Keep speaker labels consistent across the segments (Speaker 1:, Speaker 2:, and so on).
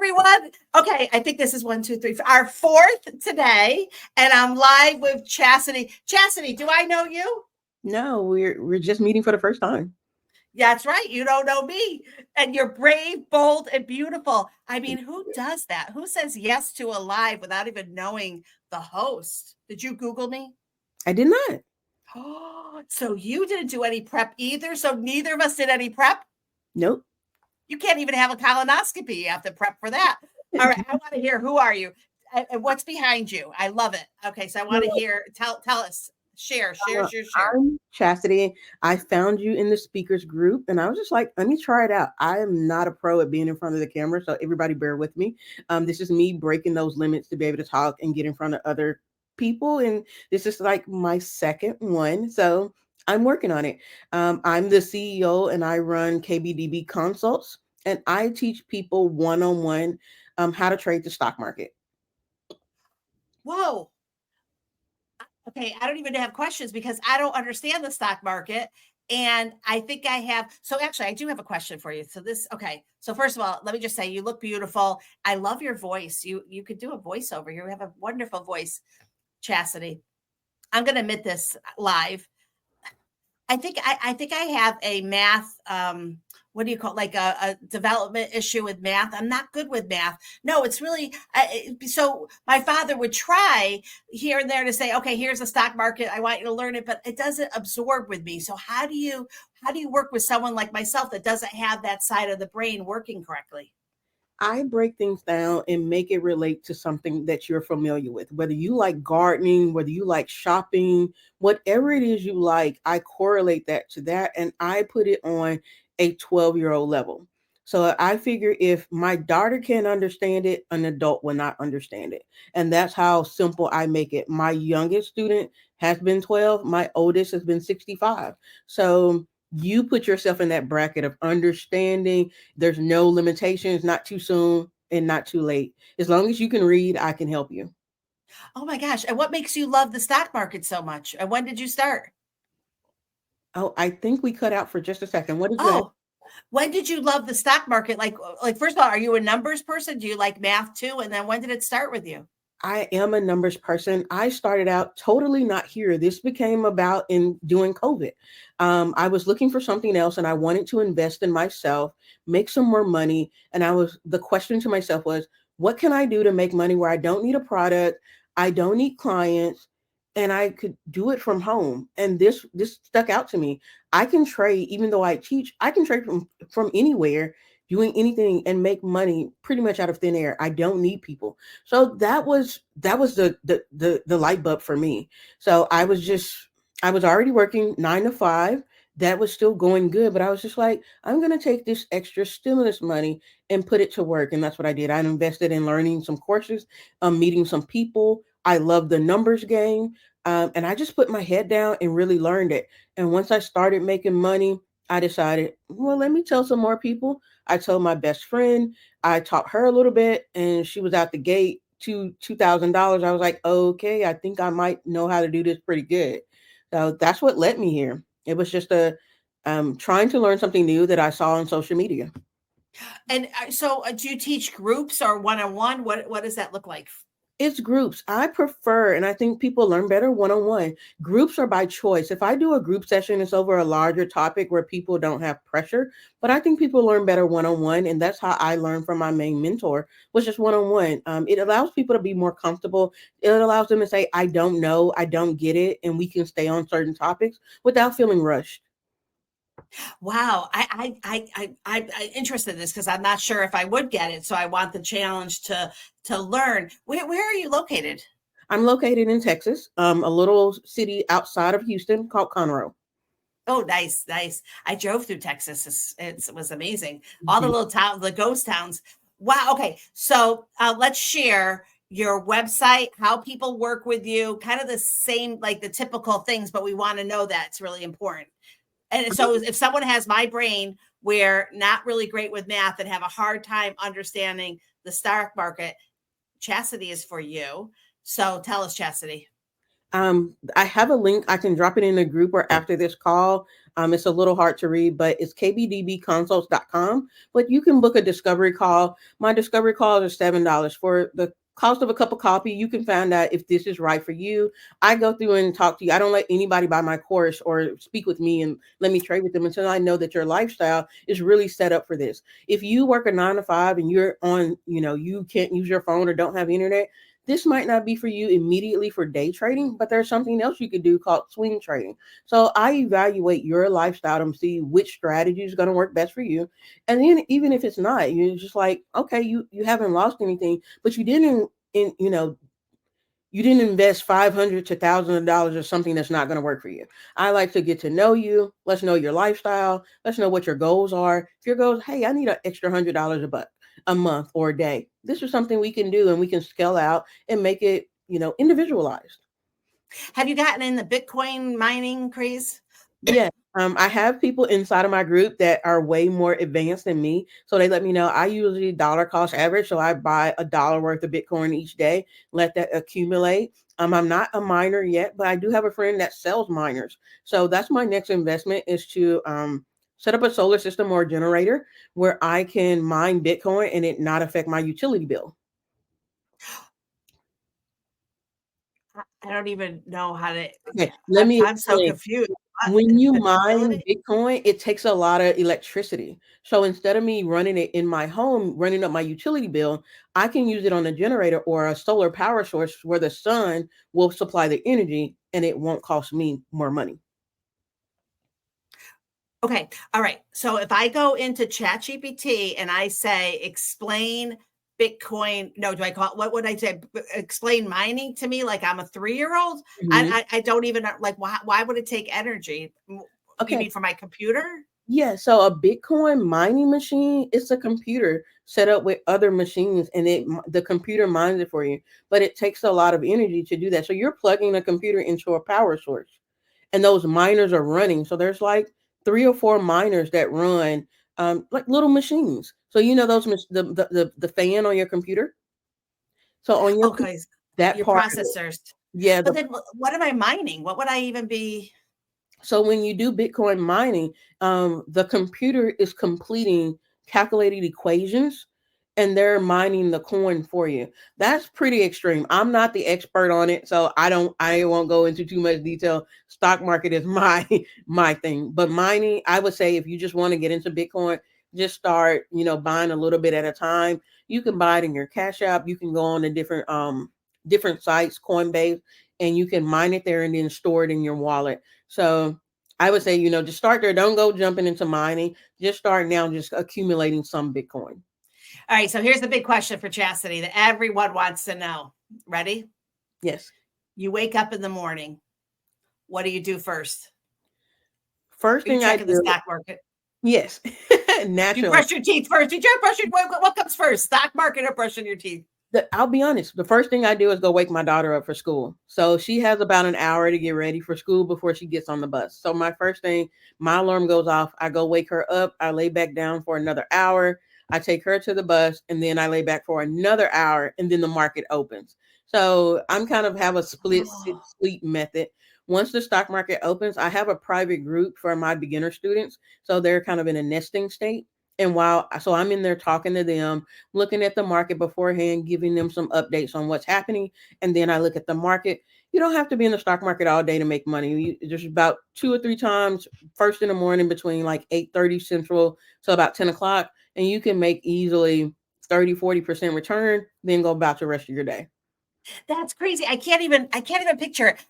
Speaker 1: everyone. Okay, I think this is 1, 2, 3, our fourth today, and I'm live with Chasity. Chasity, do I know you?
Speaker 2: No, we're just meeting for the first time.
Speaker 1: Yeah, that's right. You don't know me. And you're brave, bold, and beautiful. I mean, who does that? Who says yes to a live without even knowing the host? Did you Google me?
Speaker 2: I did not.
Speaker 1: Oh, so you didn't do any prep either. So neither of us did any prep.
Speaker 2: Nope.
Speaker 1: You can't even have a colonoscopy. You have to prep for that. All right. I want to hear, who are you and what's behind you? I love it. Okay. So I want to hear, tell us, share.
Speaker 2: I'm Chasity. I found you in the speakers group and I was just like, let me try it out. I am not a pro at being in front of the camera, so everybody bear with me. This is me breaking those limits to be able to talk and get in front of other people. And this is like my second one. So I'm working on it. I'm the CEO and I run KBDB Consults and I teach people one-on-one how to trade the stock market.
Speaker 1: Whoa. Okay, I don't even have questions because I don't understand the stock market. And I think I have. So actually, I do have a question for you. Okay. So first of all, let me just say, you look beautiful. I love your voice. You could do a voiceover. You have a wonderful voice, Chasity. I'm going to admit this live. I think I have a math. What do you call it? Like a development issue with math. I'm not good with math. No, it's really so. My father would try here and there to say, "Okay, here's the stock market. I want you to learn it," but it doesn't absorb with me. So how do you work with someone like myself that doesn't have that side of the brain working correctly?
Speaker 2: I break things down and make it relate to something that you're familiar with. Whether you like gardening, whether you like shopping, whatever it is you like, I correlate that to that and I put it on a 12-year-old level. So I figure if my daughter can understand it, an adult will not understand it. And that's how simple I make it. My youngest student has been 12, my oldest has been 65. So you put yourself in that bracket of understanding there's no limitations, not too soon and not too late. As long as you can read, I can help you.
Speaker 1: Oh my gosh! And what makes you love the stock market so much? And when did you start?
Speaker 2: Oh, I think we cut out for just a second. What did you ask?
Speaker 1: Oh, when did you love the stock market? Like first of all, are you a numbers person? Do you like math too? And then when did it start with you?
Speaker 2: I am a numbers person. I started out totally not here. This became about in doing COVID. I was looking for something else and I wanted to invest in myself, make some more money. And the question to myself was, what can I do to make money where I don't need a product? I don't need clients and I could do it from home. And this stuck out to me. I can trade, even though I teach, I can trade from anywhere doing anything and make money pretty much out of thin air. I don't need people. So that was the light bulb for me. So I was already working 9 to 5. That was still going good, but I was just like, I'm gonna take this extra stimulus money and put it to work, and that's what I did. I invested in learning some courses, meeting some people. I love the numbers game, and I just put my head down and really learned it. And once I started making money, I decided, well, let me tell some more people. I told my best friend. I taught her a little bit, and she was out the gate to $2,000. I was like, okay, I think I might know how to do this pretty good. So that's what led me here. It was just a trying to learn something new that I saw on social media.
Speaker 1: And so, do you teach groups or one on one? What does that look like?
Speaker 2: It's groups. I prefer, and I think people learn better one-on-one. Groups are by choice. If I do a group session, it's over a larger topic where people don't have pressure. But I think people learn better one-on-one, and that's how I learned from my main mentor, was just one-on-one. It allows people to be more comfortable. It allows them to say, "I don't know, I don't get it," and we can stay on certain topics without feeling rushed.
Speaker 1: Wow, I'm interested in this because I'm not sure if I would get it. So I want the challenge to learn. Where are you located?
Speaker 2: I'm located in Texas, a little city outside of Houston called Conroe.
Speaker 1: Oh, nice, nice. I drove through Texas. It was amazing. All the little towns, the ghost towns. Wow. Okay. So let's share your website, how people work with you, kind of the same, like the typical things, but we want to know that it's really important. And so if someone has my brain, where not really great with math and have a hard time understanding the stock market, Chasity is for you. So tell us, Chasity.
Speaker 2: I have a link. I can drop it in the group or after this call. It's a little hard to read, but it's kbdbconsults.com. But you can book a discovery call. My discovery calls are $7 for the cost of a cup of coffee. You can find out if this is right for you. I go through and talk to you. I don't let anybody buy my course or speak with me and let me trade with them until I know that your lifestyle is really set up for this. If you work a 9 to 5 and you're on, you can't use your phone or don't have internet, this might not be for you immediately for day trading, but there's something else you could do called swing trading. So I evaluate your lifestyle and see which strategy is going to work best for you. And then even if it's not, you're just like, okay, you haven't lost anything, but you didn't invest 500 to thousands of dollars or something that's not going to work for you. I like to get to know you. Let's know your lifestyle. Let's know what your goals are. If your goals, hey, I need an extra $100 a month or a day. This is something we can do and we can scale out and make it, individualized.
Speaker 1: Have you gotten in the Bitcoin mining craze?
Speaker 2: Yeah. I have people inside of my group that are way more advanced than me. So they let me know I usually dollar cost average. So I buy $1 worth of Bitcoin each day, let that accumulate. I'm not a miner yet, but I do have a friend that sells miners. So that's my next investment is to set up a solar system or a generator where I can mine Bitcoin and it not affect my utility bill.
Speaker 1: I don't even know how to.
Speaker 2: Okay, let me
Speaker 1: I'm so
Speaker 2: explain.
Speaker 1: confused.
Speaker 2: When you
Speaker 1: The
Speaker 2: mine
Speaker 1: utility?
Speaker 2: Bitcoin, it takes a lot of electricity. So instead of me running it in my home, running up my utility bill, I can use it on a generator or a solar power source where the sun will supply the energy and it won't cost me more money.
Speaker 1: Okay. All right. So if I go into ChatGPT and I say, explain Bitcoin, no, do I call it, what would I say? Explain mining to me like I'm a 3-year-old?
Speaker 2: Mhm.
Speaker 1: I don't even like, why would it take energy? You
Speaker 2: Okay.
Speaker 1: mean for my computer?
Speaker 2: Yeah, so a Bitcoin mining machine, it's a computer set up with other machines and the computer mines it for you. But it takes a lot of energy to do that. So you're plugging a computer into a power source and those miners are running. So there's like 3 or 4 miners that run like little machines. So those the fan on your computer. So on your
Speaker 1: Okay.
Speaker 2: that
Speaker 1: Your
Speaker 2: part of it,
Speaker 1: processors.
Speaker 2: yeah,
Speaker 1: But then what am I mining? What would I even be?
Speaker 2: so when you do Bitcoin mining, the computer is completing calculated equations and they're mining the coin for you. That's pretty extreme. I'm not the expert on it, so I won't go into too much detail. Stock market is my my thing. But mining, I would say if you just want to get into Bitcoin, just start, buying a little bit at a time. You can buy it in your Cash App. You can go on to different sites, Coinbase, and you can mine it there and then store it in your wallet. So I would say, just start there. Don't go jumping into mining. Just start now, just accumulating some Bitcoin.
Speaker 1: All right. So here's the big question for Chastity that everyone wants to know. Ready?
Speaker 2: Yes.
Speaker 1: You wake up in the morning. What do you do first?
Speaker 2: First
Speaker 1: Are you
Speaker 2: thing I
Speaker 1: checking the
Speaker 2: do,
Speaker 1: stock market?
Speaker 2: yes,
Speaker 1: Do you
Speaker 2: naturally.
Speaker 1: brush your teeth first? Did you brush your what comes first? Stock market or brushing your teeth?
Speaker 2: I'll be honest. The first thing I do is go wake my daughter up for school. So she has about an hour to get ready for school before she gets on the bus. So my first thing, my alarm goes off. I go wake her up. I lay back down for another hour. I take her to the bus and then I lay back for another hour and then the market opens. So I'm kind of have a split
Speaker 1: Oh,
Speaker 2: sleep method. Once the stock market opens, I have a private group for my beginner students. So they're kind of in a nesting state. And so I'm in there talking to them, looking at the market beforehand, giving them some updates on what's happening. And then I look at the market. You don't have to be in the stock market all day to make money. There's about 2 or 3 times first in the morning between like 8:30 Central to about 10 o'clock. And you can make easily 30-40% return, then go about the rest of your day.
Speaker 1: that's crazy. I can't even picture it.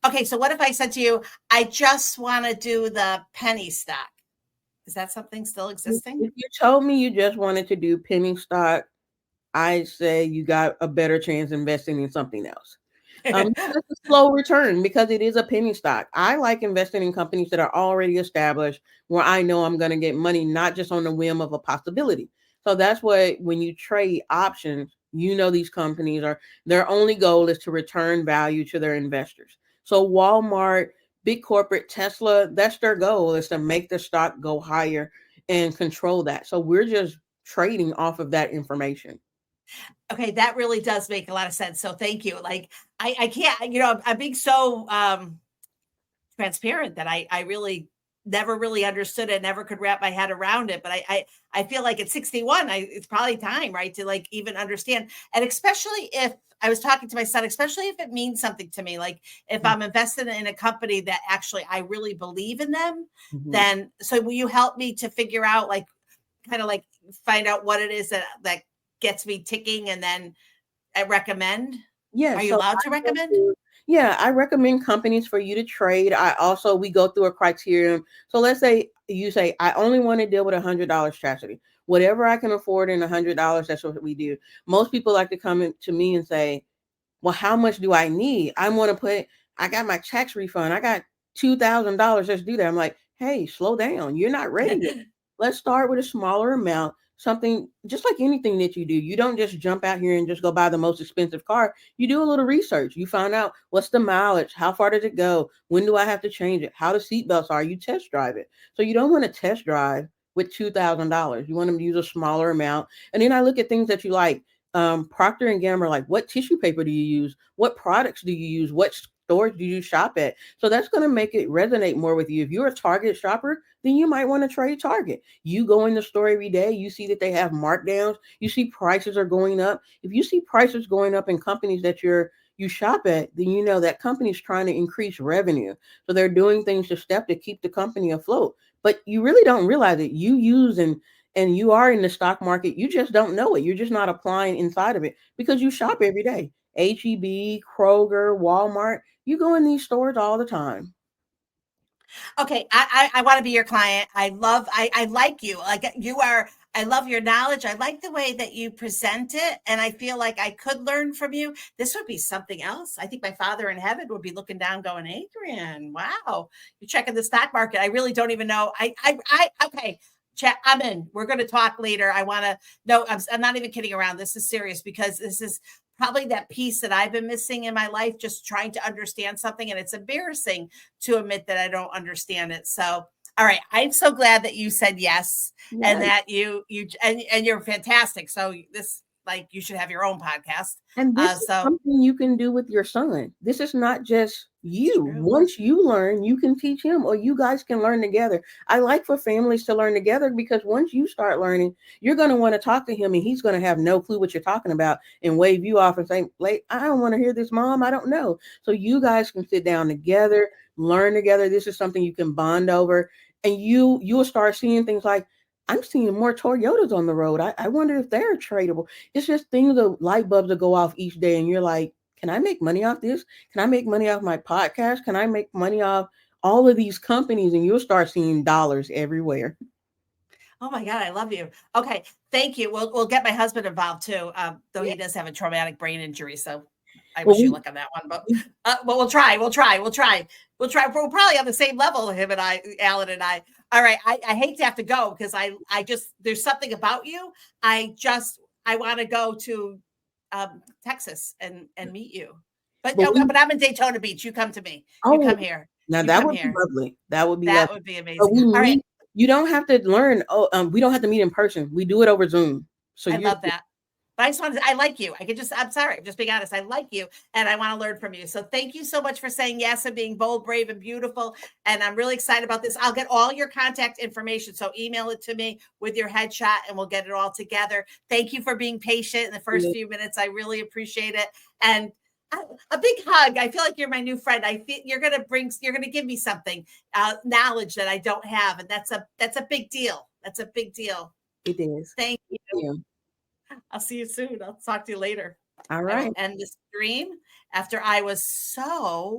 Speaker 1: Okay, so what if I said to you, I just want to do the penny stock? Is that something still existing?
Speaker 2: If you told me you just wanted to do penny stock, I say you got a better chance investing in something else. It's a slow return because it is a penny stock. I like investing in companies that are already established where I know I'm going to get money, not just on the whim of a possibility. So that's what, when you trade options, these companies their only goal is to return value to their investors. So Walmart, big corporate, Tesla, that's their goal, is to make the stock go higher and control that. So we're just trading off of that information.
Speaker 1: Okay, that really does make a lot of sense. So thank you. Like I can't, I'm being so transparent that I really never really understood it, never could wrap my head around it. But I feel like at 61, it's probably time, right, to like even understand. And especially if I was talking to my son, especially if it means something to me, like if I'm invested in a company that actually I really believe in them,
Speaker 2: Mhm.
Speaker 1: then so will you help me to figure out like kind of like find out what it is that gets me ticking and then I recommend?
Speaker 2: Yeah,
Speaker 1: Are you
Speaker 2: so
Speaker 1: allowed to
Speaker 2: I go
Speaker 1: recommend?
Speaker 2: through yeah, I recommend companies for you to trade. We go through a criterion. So let's say you say, I only want to deal with $100, Chastity. Whatever I can afford in $100, that's what we do. Most people like to come in to me and say, well, how much do I need? I got my tax refund. I got $2,000. Let's do that. I'm like, hey, slow down. You're not ready yet. Let's start with a smaller amount, something just like anything that you do. You don't just jump out here and just go buy the most expensive car. You do a little research. You find out what's the mileage, how far does it go, when do I have to change it, how the seatbelts are. You test drive it. So you don't want to test drive with $2,000. You want to use a smaller amount. And then I look at things that you like. Procter and Gamble, like what tissue paper do you use? What products do you use? What stores do you shop at? So that's going to make it resonate more with you. If you're a Target shopper, then you might want to trade Target. You go in the store every day, you see that they have markdowns, you see prices are going up. If you see prices going up in companies that you shop at, then you know that company's trying to increase revenue. So they're doing things to keep the company afloat. But you really don't realize it. And you are in the stock market, you just don't know it. You're just not applying inside of it because you shop every day. HEB, Kroger, Walmart, you go in these stores all the time.
Speaker 1: Okay, I want to be your client. I like you. Like you are. I love your knowledge. I like the way that you present it, and I feel like I could learn from you. This would be something else. I think my Father in heaven would be looking down, going, "Adrienne, wow, you're checking the stock market." I really don't even know. Okay. Chat, I'm in. We're going to talk later. I want to. No, I'm not even kidding around. This is serious because this is probably that piece that I've been missing in my life, just trying to understand something, and it's embarrassing to admit that I don't understand it. So, all right, I'm so glad that you said yes and
Speaker 2: Yeah.
Speaker 1: that and you're fantastic. So this like you should have your own podcast.
Speaker 2: And this is
Speaker 1: So
Speaker 2: something you can do with your son. This is not just
Speaker 1: it's
Speaker 2: you.
Speaker 1: true.
Speaker 2: Once you learn, you can teach him, or you guys can learn together. I like for families to learn together because once you start learning, you're going to want to talk to him and he's going to have no clue what you're talking about and wave you off and say, like, I don't want to hear this, mom. I don't know. So you guys can sit down together, learn together. This is something you can bond over. And you'll start seeing things like, I'm seeing more Toyotas on the road. I wonder if they're tradable. It's just things of light bulbs that go off each day, and you're like, can I make money off this? Can I make money off my podcast? Can I make money off all of these companies? And you'll start seeing dollars everywhere.
Speaker 1: Oh my God, I love you. Okay, thank you. We'll get my husband involved too, though
Speaker 2: Yeah.
Speaker 1: he does have a traumatic brain injury. So I
Speaker 2: Well,
Speaker 1: wish you luck on that one. But we'll try. We'll try. We'll try. We'll try. We're probably on the same level, him and I, Alan and I. All right. I hate to have to go because I just there's something about you. I want to go to Texas and meet you.
Speaker 2: but we,
Speaker 1: But I'm in Daytona Beach. You come to me. You
Speaker 2: oh,
Speaker 1: come here.
Speaker 2: now
Speaker 1: You
Speaker 2: that
Speaker 1: come
Speaker 2: would be
Speaker 1: here.
Speaker 2: lovely. That would be
Speaker 1: That
Speaker 2: lovely.
Speaker 1: would be
Speaker 2: But
Speaker 1: amazing.
Speaker 2: we
Speaker 1: All right.
Speaker 2: meet. You don't have to learn. We don't have to meet in person. We do it over Zoom. So
Speaker 1: I
Speaker 2: you're
Speaker 1: love that. But I just wanted I like you. I'm sorry, I'm just being honest. I like you and I want to learn from you. So thank you so much for saying yes and being bold, brave, and beautiful. And I'm really excited about this. I'll get all your contact information. So email it to me with your headshot and we'll get it all together. Thank you for being patient in the first few minutes. I really appreciate it. And a big hug. I feel like you're my new friend. I feel you're going to give me something, knowledge that I don't have. And that's a big deal. That's a big deal.
Speaker 2: it is.
Speaker 1: Thank you.
Speaker 2: Yeah.
Speaker 1: I'll see you soon. I'll talk to you later.
Speaker 2: All
Speaker 1: I will
Speaker 2: right.
Speaker 1: end this stream after I was so